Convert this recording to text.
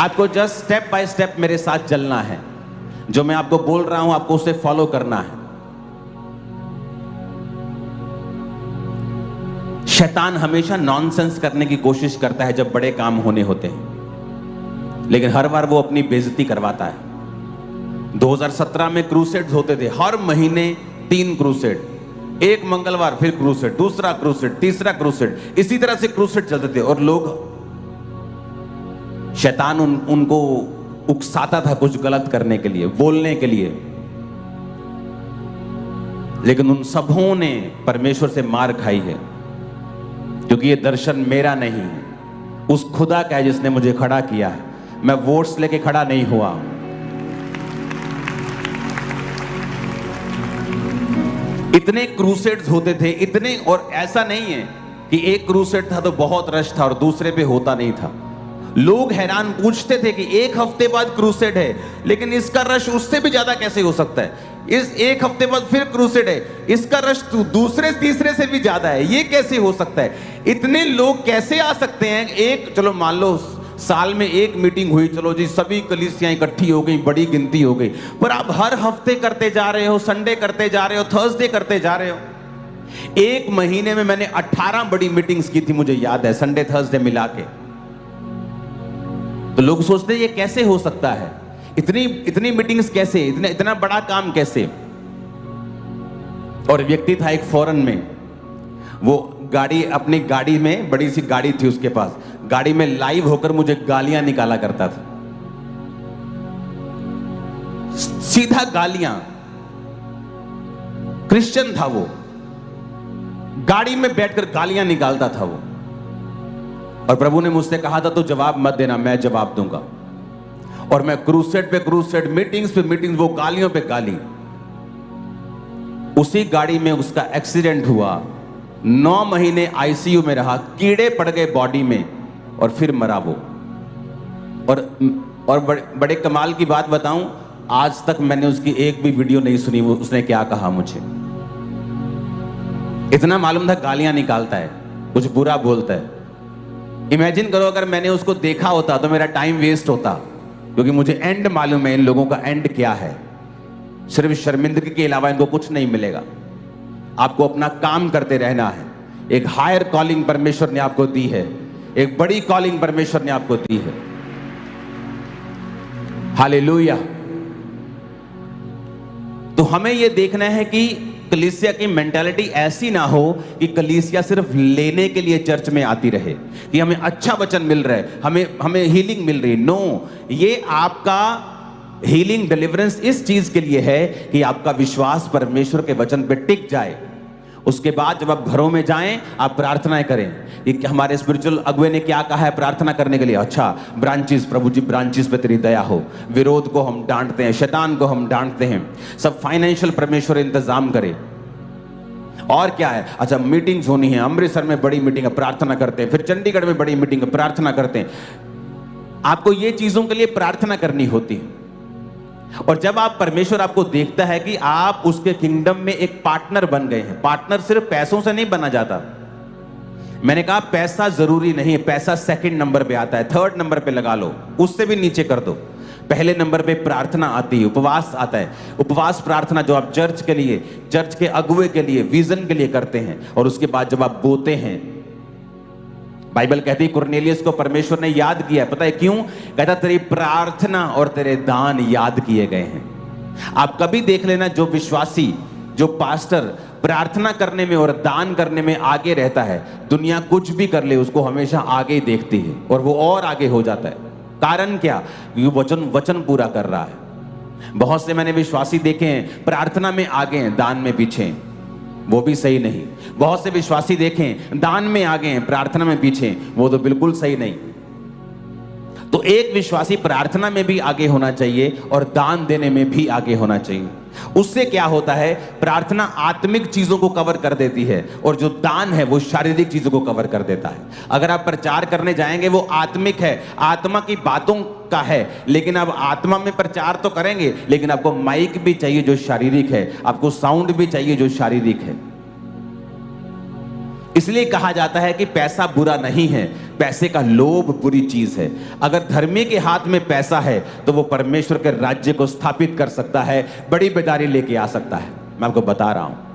आपको just step by step मेरे साथ चलना है। जो मैं आपको बोल रहा हूं आपको उसे फॉलो करना है। शैतान हमेशा नॉनसेंस करने की कोशिश करता है जब बड़े काम होने होते हैं, लेकिन हर बार वो अपनी बेइज्जती करवाता है। 2017 में क्रूसेड्स होते थे, हर महीने 3 क्रूसेड, एक मंगलवार फिर क्रूसेड, दूसरा क्रूसेड, तीसरा क्रूसेड, इसी तरह से क्रूसेड चलते थे। और लोग, शैतान उनको उकसाता था कुछ गलत करने के लिए, बोलने के लिए, लेकिन उन सबों ने परमेश्वर से मार खाई है, क्योंकि ये दर्शन मेरा नहीं है, उस खुदा का है जिसने मुझे खड़ा किया है। मैं वोट्स लेके खड़ा नहीं हुआ। इतने क्रूसेड्स होते थे, इतने, और ऐसा नहीं है कि एक क्रूसेड था तो बहुत रश था और दूसरे पे होता नहीं था। लोग हैरान पूछते थे कि एक हफ्ते बाद क्रूसेड है, लेकिन इसका रश उससे भी ज्यादा कैसे हो सकता है? इस एक हफ्ते बाद फिर क्रूसेड है, इसका रश दूसरे तीसरे से भी ज्यादा है, ये कैसे हो सकता है? इतने लोग कैसे आ सकते हैं? एक, चलो मान लो साल में एक मीटिंग हुई, चलो जी सभी कलीसियां इकट्ठी हो गई, बड़ी गिनती हो गई, पर आप हर हफ्ते करते जा रहे हो, संडे करते जा रहे हो, थर्सडे करते जा रहे हो। एक महीने में मैंने 18 बड़ी मीटिंग्स की थी, मुझे याद है, संडे थर्सडे मिला के। तो लोग सोचते हैं ये कैसे हो सकता है, इतनी मीटिंग्स कैसे, इतना बड़ा काम कैसे? और व्यक्ति था एक फॉरेन में, वो गाड़ी, अपनी गाड़ी में, बड़ी सी गाड़ी थी उसके पास, गाड़ी में लाइव होकर मुझे गालियां निकाला करता था, सीधा गालियां। क्रिश्चियन था वो, गाड़ी में बैठकर गालियां निकालता था वो। और प्रभु ने मुझसे कहा था तो जवाब मत देना, मैं जवाब दूंगा। और मैं क्रूसेड पे क्रूसेड, मीटिंग्स पे मीटिंग्स, वो गालियों पे गाली। उसी गाड़ी में उसका एक्सीडेंट हुआ, 9 महीने आईसीयू में रहा, कीड़े पड़ गए बॉडी में, और फिर मरा वो। और बड़े कमाल की बात बताऊं, आज तक मैंने उसकी एक भी वीडियो नहीं सुनी वो उसने क्या कहा मुझे। इतना मालूम था गालियां निकालता है, कुछ बुरा बोलता है। इमेजिन करो अगर मैंने उसको देखा होता तो मेरा टाइम वेस्ट होता, क्योंकि मुझे एंड मालूम है इन लोगों का एंड क्या है। सिर्फ शर्मिंदगी के अलावा इनको कुछ नहीं मिलेगा। आपको अपना काम करते रहना है। एक हायर कॉलिंग परमेश्वर ने आपको दी है, एक बड़ी कॉलिंग परमेश्वर ने आपको दी है। हालेलुया। तो हमें यह देखना है कि कलीसिया की मेंटालिटी ऐसी ना हो कि कलीसिया सिर्फ लेने के लिए चर्च में आती रहे, कि हमें अच्छा वचन मिल रहा है, हमें हीलिंग मिल रही है। नो, ये आपका हीलिंग डिलीवरेंस इस चीज के लिए है कि आपका विश्वास परमेश्वर के वचन पे टिक जाए। उसके बाद जब आप घरों में जाएं, आप प्रार्थनाएं करें। ये हमारे स्पिरिचुअल अगुवे ने क्या कहा है प्रार्थना करने के लिए? अच्छा, ब्रांचेस, प्रभु जी ब्रांचेस पे तेरी दया हो। विरोध को हम डांटते हैं, शैतान को हम डांटते हैं। सब फाइनेंशियल परमेश्वर इंतजाम करे। और क्या है? अच्छा, मीटिंग्स होनी है, अमृतसर में बड़ी मीटिंग है, प्रार्थना करते हैं। फिर चंडीगढ़ में बड़ी मीटिंग है, प्रार्थना करते हैं। आपको ये चीजों के लिए प्रार्थना करनी होती है। और जब आप, परमेश्वर आपको देखता है कि आप उसके किंगडम में एक पार्टनर बन गए हैं। पार्टनर सिर्फ पैसों से नहीं बना जाता। मैंने कहा पैसा जरूरी नहीं है, पैसा सेकंड नंबर पे आता है, थर्ड नंबर पे लगा लो, उससे भी नीचे कर दो। पहले नंबर पे प्रार्थना आती है, उपवास आता है। उपवास प्रार्थना जो आप चर्च के लिए, चर्च के अगुवे के लिए, विजन के लिए करते हैं। और उसके बाद जब आप बोते हैं, बाइबल कहती है कुरनेलियस को परमेश्वर ने याद किया। पता है क्यों? कहता तेरी प्रार्थना और तेरे दान याद किए गए हैं। आप कभी देख लेना, जो विश्वासी, जो पास्टर प्रार्थना करने में और दान करने में आगे रहता है, दुनिया कुछ भी कर ले उसको हमेशा आगे ही देखती है और वो और आगे हो जाता है। कारण क्या? क्योंकि वचन पूरा कर रहा है। बहुत से मैंने विश्वासी देखे हैं प्रार्थना में आगे हैं, दान में पीछे हैं, वो भी सही नहीं। बहुत से विश्वासी देखें दान में आगे हैं, प्रार्थना में पीछे, वो तो बिल्कुल सही नहीं। तो एक विश्वासी प्रार्थना में भी आगे होना चाहिए और दान देने में भी आगे होना चाहिए। उससे क्या होता है? प्रार्थना आत्मिक चीजों को कवर कर देती है और जो दान है वो शारीरिक चीजों को कवर कर देता है। अगर आप प्रचार करने जाएंगे वो आत्मिक है, आत्मा की बातों का है, लेकिन अब आत्मा में प्रचार तो करेंगे, लेकिन आपको माइक भी चाहिए जो शारीरिक है, आपको साउंड भी चाहिए जो शारीरिक है। इसलिए कहा जाता है कि पैसा बुरा नहीं है, पैसे का लोभ बुरी चीज है। अगर धर्मी के हाथ में पैसा है तो वो परमेश्वर के राज्य को स्थापित कर सकता है, बड़ी बेदारी लेके आ सकता है। मैं आपको बता रहा हूं।